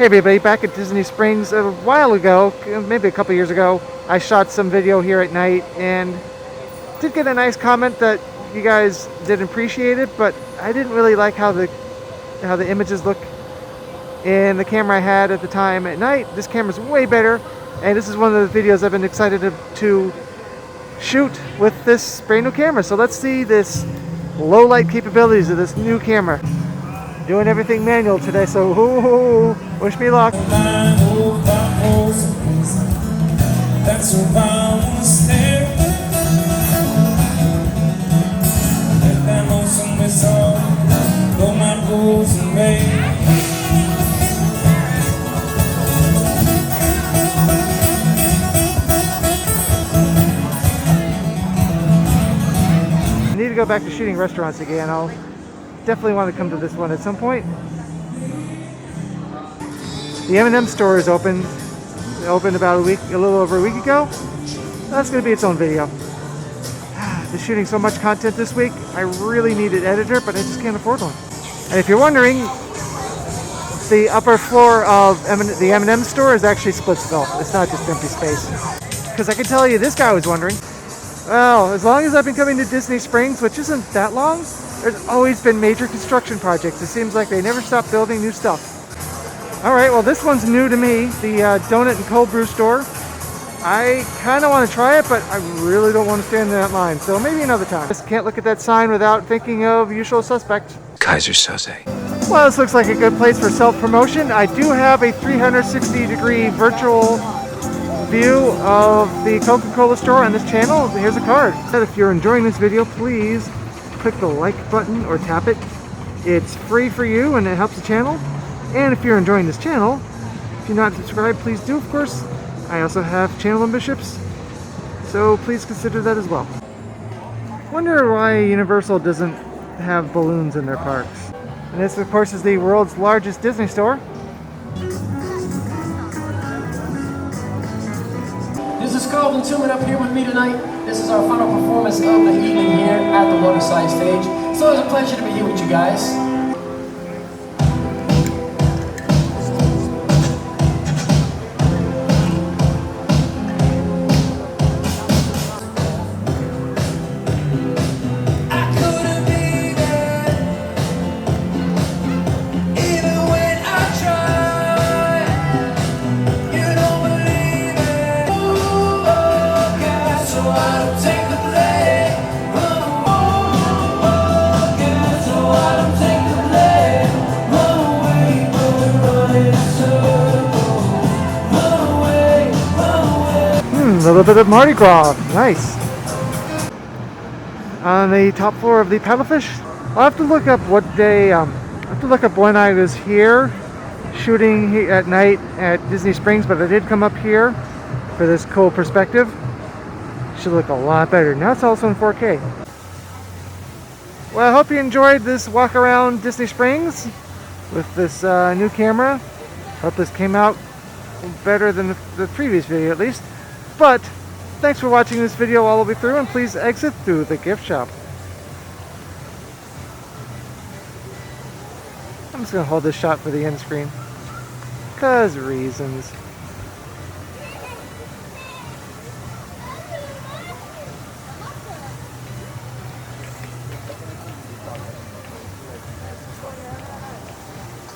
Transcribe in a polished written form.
Hey everybody, back at Disney Springs a while ago, maybe a couple years ago, I shot some video here at night and did get a nice comment that you guys didn't appreciate it, but I didn't really like how the images look in the camera I had at the time at night. This camera's way better, and this is one of the videos I've been excited to shoot with this brand new camera. So let's see this low light capabilities of this new camera. Doing everything manual today, so wish me luck. I need to go back to shooting restaurants again. I'll definitely want to come to this one at some point. The M&M store is open. It opened about a little over a week ago. That's going to be its own video. Been shooting so much content this week. I really need an editor, but I just can't afford one. And if you're wondering, the upper floor of the M&M store is actually Splitsville. It's not just empty space. Because I can tell you, this guy was wondering. Well, as long as I've been coming to Disney Springs, which isn't that long, there's always been major construction projects. It seems like they never stop building new stuff. Alright, well this one's new to me, the donut and cold brew store. I kind of want to try it, but I really don't want to stand in that line, so maybe another time. Just can't look at that sign without thinking of Usual Suspect. Kaiser Soze. Well, this looks like a good place for self-promotion. I do have a 360-degree virtual view of the Coca-Cola store on this channel. Here's a card. If you're enjoying this video, please click the like button or tap it. It's free for you and it helps the channel. And if you're enjoying this channel, if you're not subscribed, please do, of course. I also have channel memberships, so please consider that as well. Wonder why Universal doesn't have balloons in their parks. And this, of course, is the world's largest Disney store. This is Carlton Tillman up here with me tonight. This is our final performance of the evening here at the Waterside stage. So it's a pleasure to be here with you guys. A little bit of Mardi Gras, nice. On the top floor of the Paddlefish, I'll have to look up what day. I have to look up when I was here shooting at night at Disney Springs, but I did come up here for this cool perspective. Should look a lot better. Now it's also in 4K. Well, I hope you enjoyed this walk around Disney Springs with this new camera. Hope this came out better than the previous video, at least. But thanks for watching this video all the way through, and please exit through the gift shop. I'm just going to hold this shot for the end screen, 'cause reasons.